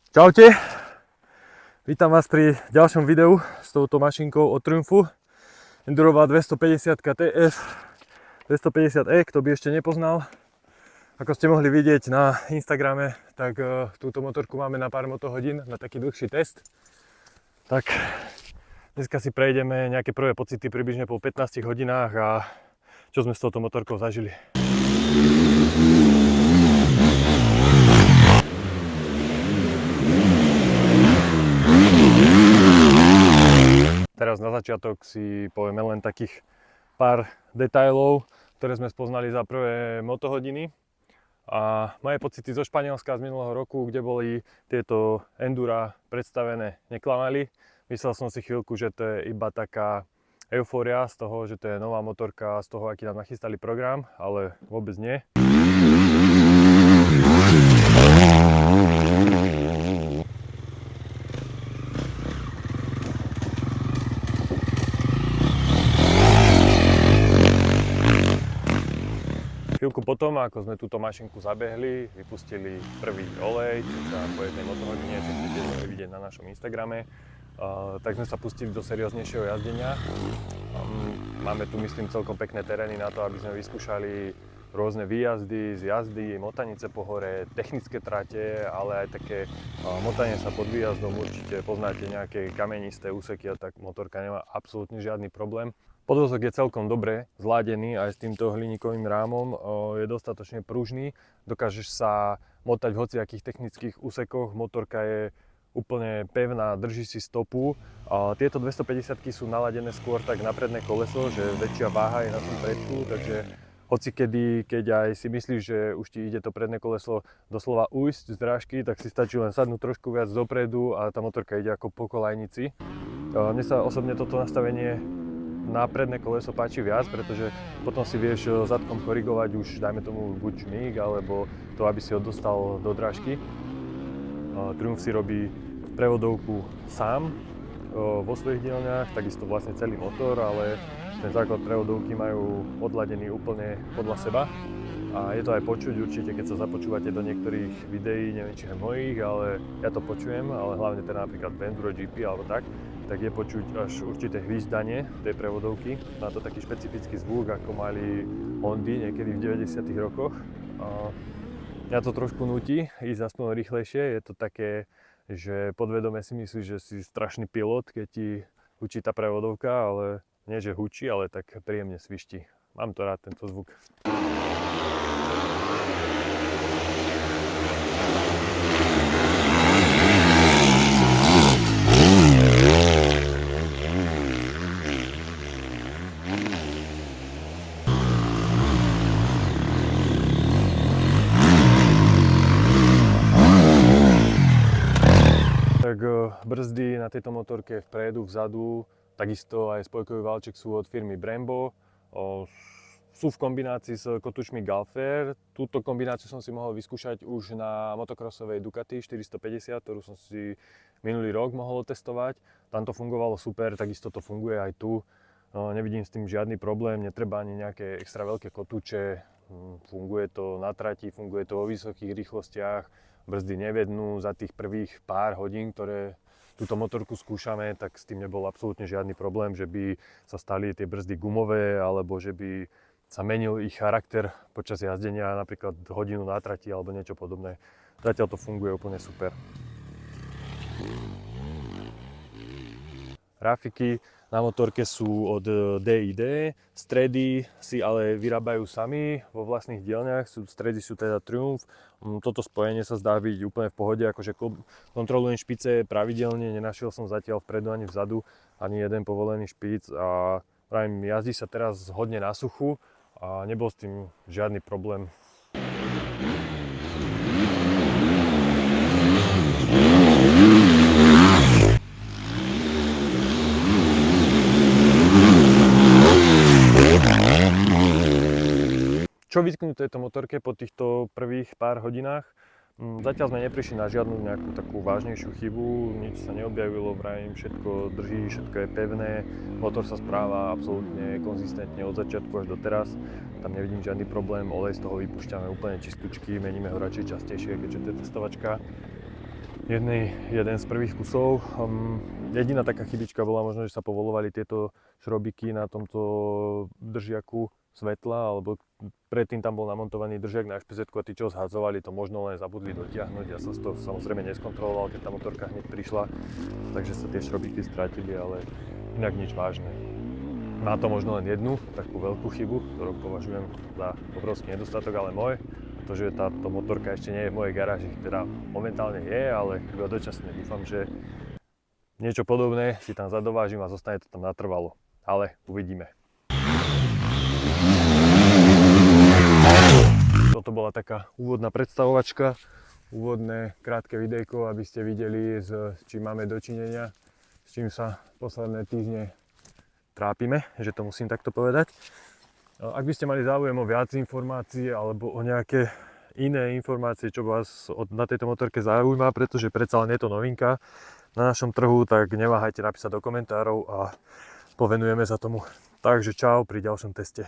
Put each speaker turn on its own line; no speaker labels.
Čaute, vítam vás pri ďalšom videu s touto mašinkou od Triumphu. Endurová 250 TF 250e, kto by ešte nepoznal. Ako ste mohli vidieť na Instagrame, tak túto motorku máme na pár motohodín, na taký dlhší test. Tak dneska si prejdeme nejaké prvé pocity približne po 15 hodinách a čo sme s touto motorkou zažili. Teraz na začiatok si povieme len takých pár detailov, ktoré sme spoznali za prvé motohodiny. A moje pocity zo Španielska z minulého roku, kde boli tieto endura predstavené, neklamali. Myslel som si chvíľku, že to je iba taká eufória z toho, že to je nová motorka, z toho, aký nám nachystali program, ale vôbec nie. Chvíľku potom, ako sme túto mašinku zabehli, vypustili prvý olej, čo sa po jednej motohodine, čo ste tiež mohli vidieť na našom Instagrame, tak sme sa pustili do serióznejšieho jazdenia. Máme tu, myslím, celkom pekné terény na to, aby sme vyskúšali rôzne výjazdy z jazdy, motanice po hore, technické trate, ale aj také motanie sa pod výjazdom. Určite poznáte nejaké kamenisté úseky a tak motorka nemá absolútne žiadny problém. Podvozok je celkom dobre zladený aj s týmto hliníkovým rámom, je dostatočne pružný, dokážeš sa motať v hociakých technických úsekoch, motorka je úplne pevná, drží si stopu. Tieto 250-ky sú naladené skôr tak na predné koleso, že väčšia váha je na tom predku, takže hocikedy, keď aj si myslíš, že už ti ide to predné koleso doslova ujsť z drážky, tak si stačí len sadnúť trošku viac dopredu a tá motorka ide ako po kolajnici. Mne sa osobne toto nastavenie na predné koleso páči viac, pretože potom si vieš zadkom korigovať už, dajme tomu, buď šmík, alebo to, aby si ho dostal do drážky. Triumph si robí prevodovku sám vo svojich dielňach, takisto vlastne celý motor, ale ten základ prevodovky majú odladený úplne podľa seba. A je to aj počuť určite, keď sa započúvate do niektorých videí, neviem či aj mojich, ale ja to počujem, ale hlavne teda napríklad v Enduro GP alebo tak je počuť až určité hvízdanie tej prevodovky. Má to taký špecifický zvuk, ako mali Hondy niekedy v 90. rokoch. Mňa to trošku nutí ísť aspoň rýchlejšie, je to také, že podvedome si myslíš, že si strašný pilot, keď ti hučí tá prevodovka, ale nie že hučí, ale tak príjemne sviští. Mám to rád, tento zvuk. Tak brzdy na tejto motorke vpredu, vzadu, takisto aj spojkový valček sú od firmy Brembo. Sú v kombinácii s kotúčmi Galfer. Túto kombináciu som si mohol vyskúšať už na motocrossovej Ducati 450, ktorú som si minulý rok mohol testovať. Tam to fungovalo super, takisto to funguje aj tu. Nevidím s tým žiadny problém, netreba ani nejaké extra veľké kotúče. Funguje to na trati, funguje to vo vysokých rýchlostiach. Brzdy nevednú za tých prvých pár hodín, ktoré túto motorku skúšame, tak s tým nebol absolútne žiadny problém, že by sa stali tie brzdy gumové, alebo že by sa menil ich charakter počas jazdenia, napríklad hodinu na trati alebo niečo podobné. Zatiaľ to funguje úplne super. Grafiky na motorke sú od DID, stredy si ale vyrábajú sami vo vlastných dielňach, stredy sú teda Triumph. Toto spojenie sa zdá byť úplne v pohode, akože kontrolujem špice pravidelne, nenašiel som zatiaľ vpredu ani vzadu ani jeden povolený špic a pravím, jazdí sa teraz hodne na suchu a nebol s tým žiadny problém. Čo vytknúť tejto motorke po týchto prvých pár hodinách? Zatiaľ sme neprišli na žiadnu nejakú takú vážnejšiu chybu, nič sa neobjavilo, vravím, všetko drží, všetko je pevné, motor sa správa absolútne konzistentne od začiatku až do teraz, tam nevidím žiadny problém, olej z toho vypúšťame úplne čistúčky, meníme ho radšej častejšie, keďže to je testovačka. jeden z prvých kusov. Jediná taká chybička bola možno, že sa povolovali tieto šrobiky na tomto držiaku svetla, alebo predtým tam bol namontovaný držiak na špezetku a tí, čo zhadzovali, to možno len zabudli dotiahnuť. Ja som to samozrejme neskontroloval, keď tá motorka hneď prišla, takže sa tie šrobiky strátili, ale inak nič vážne. Má to možno len jednu takú veľkú chybu, ktorú považujem za obrovský nedostatok, ale môj. To, že táto motorka ešte nie je v mojej garáži, teda momentálne je, ale iba dočasne. Dúfam, že niečo podobné si tam zadovážim a zostane to tam natrvalo. Ale uvidíme. Toto bola taká úvodná predstavovačka, úvodné krátke videjko, aby ste videli, s čím máme dočinenia, s čím sa posledné týždne trápime, že to musím takto povedať. Ak by ste mali záujem o viac informácií alebo o nejaké iné informácie, čo vás na tejto motorke zaujíma, pretože predsa len je to novinka na našom trhu, tak neváhajte napísať do komentárov a povenujeme sa tomu. Takže čau pri ďalšom teste.